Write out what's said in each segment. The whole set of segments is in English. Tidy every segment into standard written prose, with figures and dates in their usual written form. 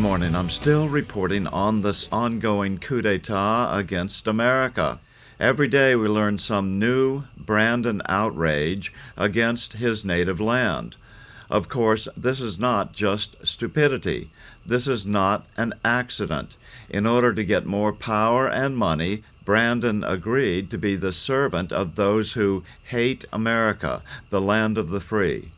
morning. I'm still reporting on this ongoing coup d'etat against America. Every day we learn some new Brandon outrage against his native land. Of course, this is not just stupidity. This is not an accident. In order to get more power and money, Brandon agreed to be the servant of those who hate America, the land of the free.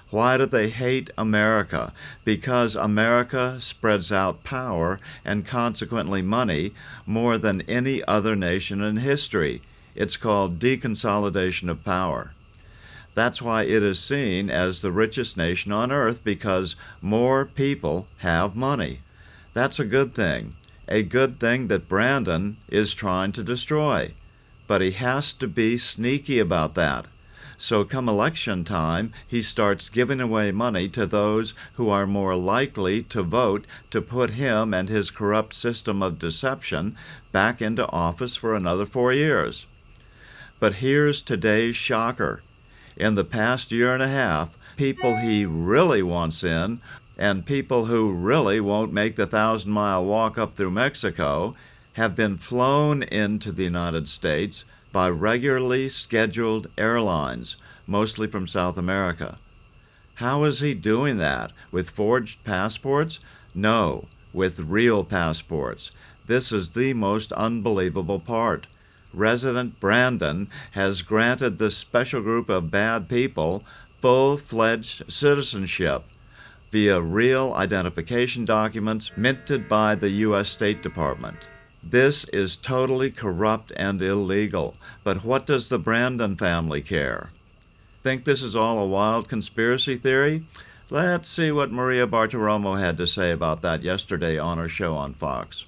Why do they hate America? Because America spreads out power and consequently money more than any other nation in history. It's called deconsolidation of power. That's why it is seen as the richest nation on earth, because more people have money. That's a good thing that Brandon is trying to destroy. But he has to be sneaky about that. So come election time, he starts giving away money to those who are more likely to vote to put him and his corrupt system of deception back into office for another 4 years. But here's today's shocker. In the past year and a half, people he really wants in and people who really won't make the 1,000-mile walk up through Mexico have been flown into the United States by regularly scheduled airlines, mostly from South America. How is he doing that? With forged passports? No, with real passports. This is the most unbelievable part. Resident Brandon has granted this special group of bad people full-fledged citizenship via real identification documents minted by the U.S. State Department. This is totally corrupt and illegal. But what does the Brandon family care? Think this is all a wild conspiracy theory? Let's see what Maria Bartiromo had to say about that yesterday on her show on Fox.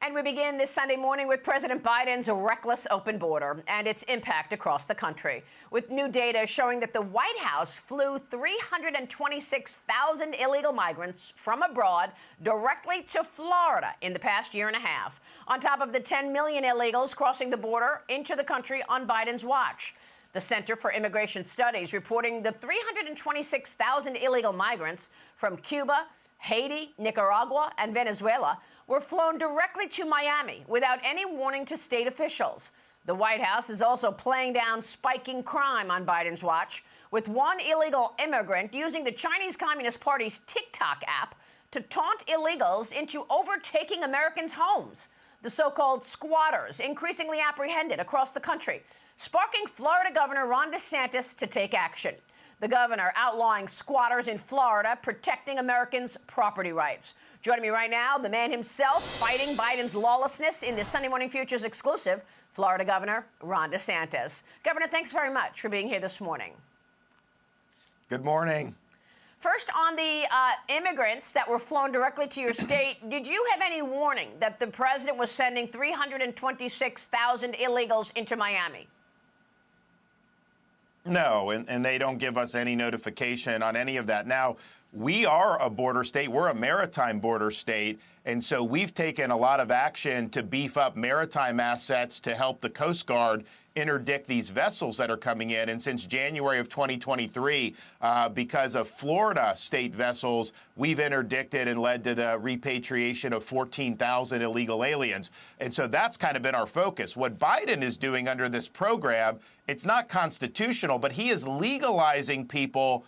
And we begin this Sunday morning with President Biden's reckless open border and its impact across the country, with new data showing that the White House flew 326,000 illegal migrants from abroad directly to Florida in the past year and a half, on top of the 10 million illegals crossing the border into the country on Biden's watch. The Center for Immigration Studies reporting the 326,000 illegal migrants from Cuba, Haiti, Nicaragua, and Venezuela were flown directly to Miami without any warning to state officials. The White House is also playing down spiking crime on Biden's watch, with one illegal immigrant using the Chinese Communist Party's TikTok app to taunt illegals into overtaking Americans' homes. The so-called squatters increasingly apprehended across the country, sparking Florida Governor Ron DeSantis to take action. The governor outlawing squatters in Florida, protecting Americans' property rights. Joining me right now, the man himself fighting Biden's lawlessness in the Sunday Morning Futures exclusive, Florida Governor Ron DeSantis. Governor, thanks very much for being here this morning. Good morning. First, on the immigrants that were flown directly to your state, did you have any warning that the president was sending 326,000 illegals into Miami? No, and they don't give us any notification on any of that. Now, we are a border state. We're a maritime border state. And so we've taken a lot of action to beef up maritime assets to help the Coast Guard interdict these vessels that are coming in. And since January of 2023, because of Florida state vessels, we've interdicted and led to the repatriation of 14,000 illegal aliens. And so that's kind of been our focus. What Biden is doing under this program, it's not constitutional, but he is legalizing people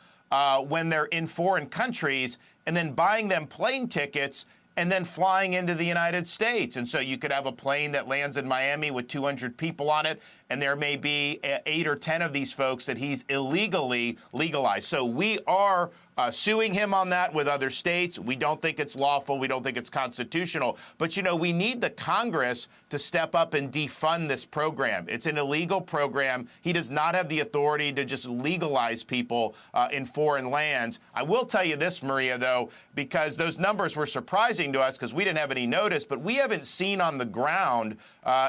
when they're in foreign countries and then buying them plane tickets and then flying into the United States. And so you could have a plane that lands in Miami with 200 people on it, and there may be 8 or 10 of these folks that he's illegally legalized. So we are suing him on that with other states. We don't think it's lawful. We don't think it's constitutional. But, you know, we need the Congress to step up and defund this program. It's an illegal program. He does not have the authority to just legalize people in foreign lands. I will tell you this, Maria, though, because those numbers were surprising to us because we didn't have any notice, but we haven't seen on the ground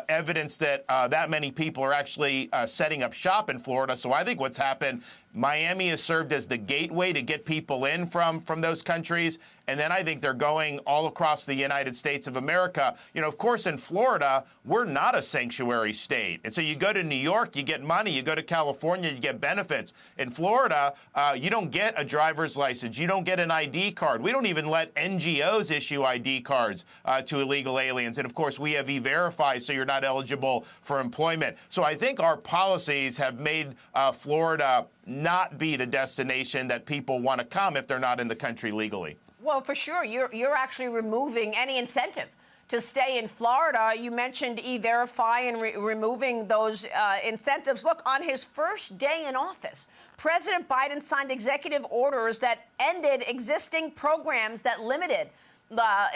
evidence that that many people are actually setting up shop in Florida. So I think what's happened, Miami has served as the gateway to get people in from those countries. And then I think they're going all across the United States of America. You know, of course, in Florida, we're not a sanctuary state. And so you go to New York, you get money. You go to California, you get benefits. In Florida, you don't get a driver's license. You don't get an ID card. We don't even let NGOs issue ID cards to illegal aliens. And of course, we have E-Verify, so you're not eligible for employment. So I think our policies have made Florida not be the destination that people want to come if they're not in the country legally. Well, for sure. You're actually removing any incentive to stay in Florida. You mentioned E-Verify and removing those incentives. Look, on his first day in office, President Biden signed executive orders that ended existing programs that limited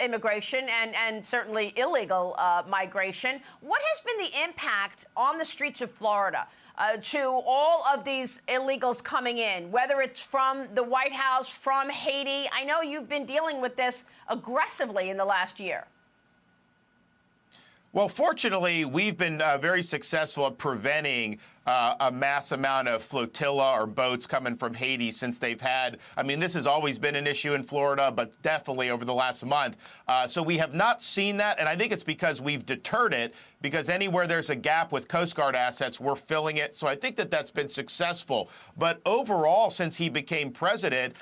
immigration and certainly illegal migration. What has been the impact on the streets of Florida to all of these illegals coming in, whether it's from the White House, from Haiti? I know you've been dealing with this aggressively in the last year. Well, fortunately, we've been very successful at preventing a mass amount of flotilla or boats coming from Haiti since they've had. I mean, this has always been an issue in Florida, but definitely over the last month. So we have not seen that. And I think it's because we've deterred it, because anywhere there's a gap with Coast Guard assets, we're filling it. So I think that that's been successful. But overall, since he became president,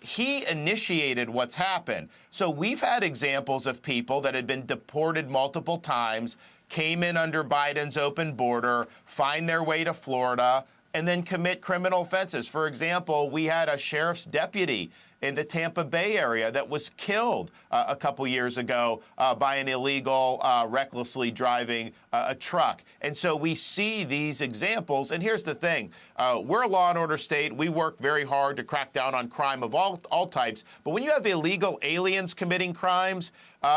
he initiated what's happened. So we've had examples of people that had been deported multiple times, came in under Biden's open border, find their way to Florida, and then commit criminal offenses. For example, we had a sheriff's deputy in the Tampa Bay area that was killed a couple years ago by an illegal, recklessly driving a truck. And so we see these examples. And here's the thing. We're a law and order state. We work very hard to crack down on crime of all types. But when you have illegal aliens committing crimes,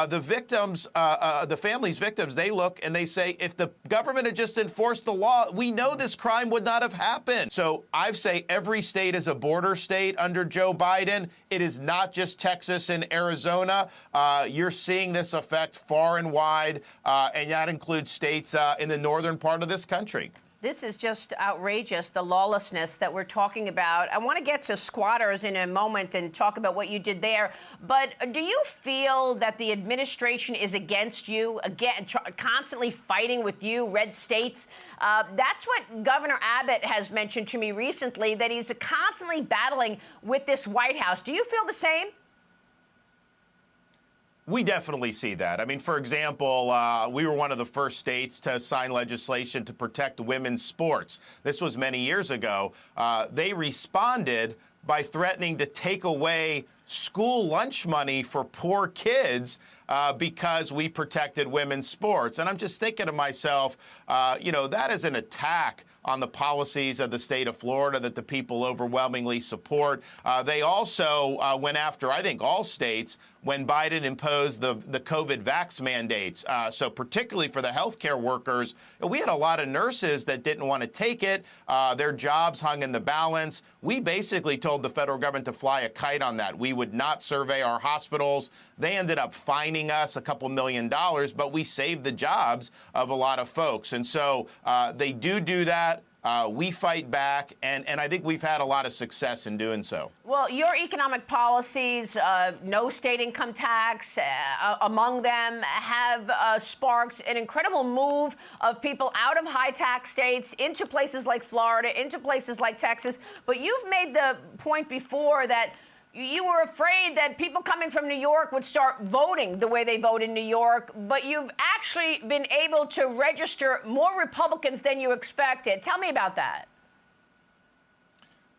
the victims, the family's victims, they look and they say, if the government had just enforced the law, we know this crime would not have happened. So I say every state is a border state under Joe Biden. It is not just Texas and Arizona. You're seeing this effect far and wide, and that includes states in the northern part of this country. This is just outrageous, the lawlessness that we're talking about. I want to get to squatters in a moment and talk about what you did there. But do you feel that the administration is against you, again, constantly fighting with you, red states? That's what Governor Abbott has mentioned to me recently, that he's constantly battling with this White House. Do you feel the same? We definitely see that. I mean, for example, we were one of the first states to sign legislation to protect women's sports. This was many years ago. They responded by threatening to take away school lunch money for poor kids because we protected women's sports. And I'm just thinking to myself, you know, that is an attack on the policies of the state of Florida that the people overwhelmingly support. They also went after, I think, all states when Biden imposed the COVID vax mandates. So particularly for the healthcare workers, we had a lot of nurses that didn't want to take it. Their jobs hung in the balance. We basically told the federal government to fly a kite on that. We would not survey our hospitals. They ended up fining us a couple $1 million, but we saved the jobs of a lot of folks. And so they do that. We fight back, and I think we've had a lot of success in doing so. Well, your economic policies, no state income tax among them, have sparked an incredible move of people out of high tax states into places like Florida, into places like Texas. But you've made the point before that you were afraid that people coming from New York would start voting the way they vote in New York, but you've actually been able to register more Republicans than you expected. Tell me about that.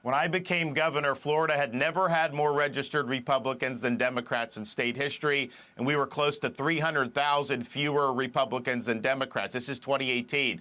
When I became governor, Florida had never had more registered Republicans than Democrats in state history, and we were close to 300,000 fewer Republicans than Democrats. This is 2018.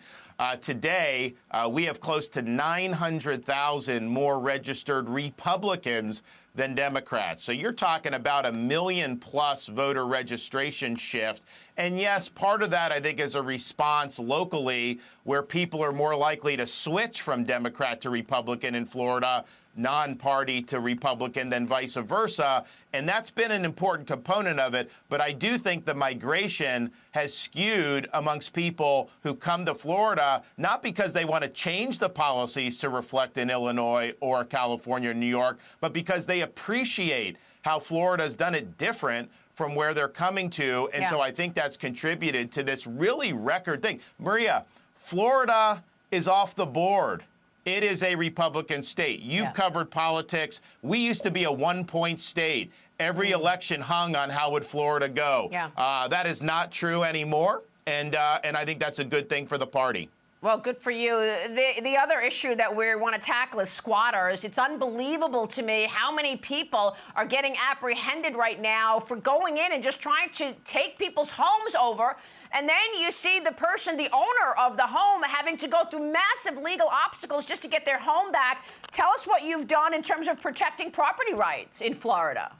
Today, we have close to 900,000 more registered Republicans than Democrats. So you're talking about 1 million plus voter registration shift. And yes, part of that, I think, is a response locally where people are more likely to switch from Democrat to Republican in Florida, non-party to Republican, than vice versa. And that's been an important component of it. But I do think the migration has skewed amongst people who come to Florida, not because they want to change the policies to reflect in Illinois or California or New York, but because they appreciate how Florida's done it different from where they're coming to. And so I think that's contributed to this really record thing. Maria, Florida is off the board. It is a Republican state. You've covered politics. We used to be a one-point state. Every election hung on how would Florida go. That is not true anymore, and I think that's a good thing for the party. Well, good for you. The other issue that we want to tackle is squatters. It's unbelievable to me how many people are getting apprehended right now for going in and just trying to take people's homes over. And then you see the person, the owner of the home, having to go through massive legal obstacles just to get their home back. Tell us what you've done in terms of protecting property rights in Florida.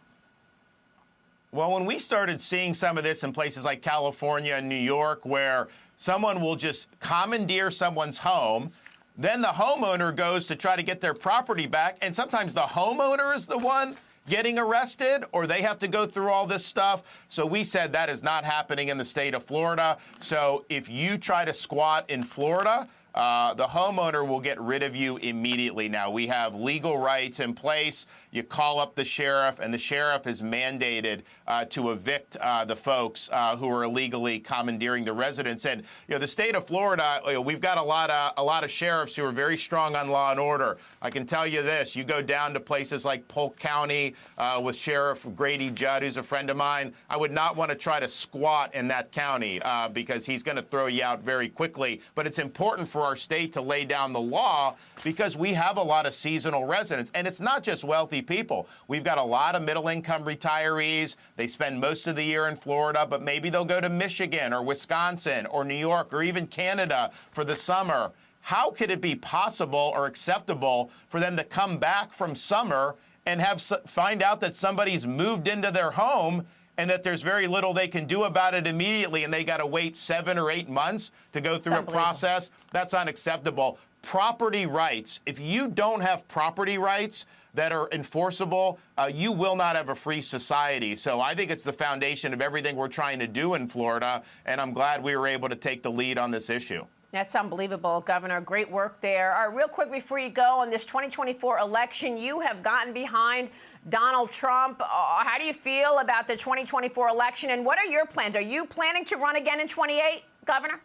Well, when we started seeing some of this in places like California and New York, where someone will just commandeer someone's home, then the homeowner goes to try to get their property back, and sometimes the homeowner is the one getting arrested, or they have to go through all this stuff. So we said that is not happening in the state of Florida. So if you try to squat in Florida, the homeowner will get rid of you immediately. Now, we have legal rights in place. You call up the sheriff, and the sheriff is mandated to evict the folks who are illegally commandeering the residents. And the state of Florida, we've got a lot of sheriffs who are very strong on law and order. I can tell you this: you go down to places like Polk County with Sheriff Grady Judd, who's a friend of mine. I would not want to try to squat in that county because he's going to throw you out very quickly. But it's important for our state to lay down the law because we have a lot of seasonal residents, and it's not just wealthy people. We've got a lot of middle-income retirees. They spend most of the year in Florida, but maybe they'll go to Michigan or Wisconsin or New York or even Canada for the summer. How could it be possible or acceptable for them to come back from summer and find out that somebody's moved into their home and that there's very little they can do about it immediately, and they got to wait 7 or 8 months to go through a process? That's unacceptable. Property rights. If you don't have property rights that are enforceable, you will not have a free society. So I think it's the foundation of everything we're trying to do in Florida, and I'm glad we were able to take the lead on this issue. That's unbelievable, Governor. Great work there. All right, real quick before you go, on this 2024 election, you have gotten behind Donald Trump. How do you feel about the 2024 election, and what are your plans? Are you planning to run again in 28, Governor?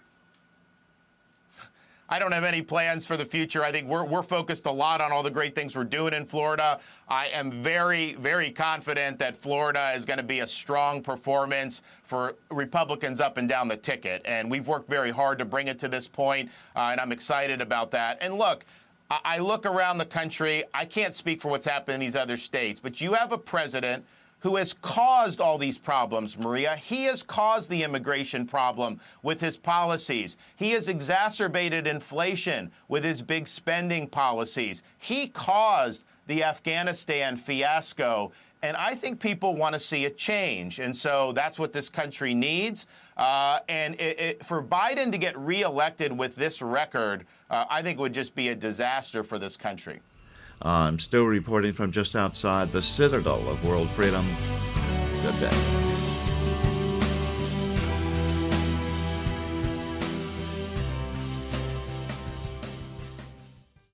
I don't have any plans for the future. I think we're focused a lot on all the great things we're doing in Florida. I am very, very confident that Florida is going to be a strong performance for Republicans up and down the ticket. And we've worked very hard to bring it to this point, and I'm excited about that. And look, I look around the country. I can't speak for what's happened in these other states, but you have a president who has caused all these problems, Maria. He has caused the immigration problem with his policies. He has exacerbated inflation with his big spending policies. He caused the Afghanistan fiasco. And I think people want to see a change. And so that's what this country needs. And for Biden to get reelected with this record, I think would just be a disaster for this country. I'm still reporting from just outside the citadel of world freedom. Good day.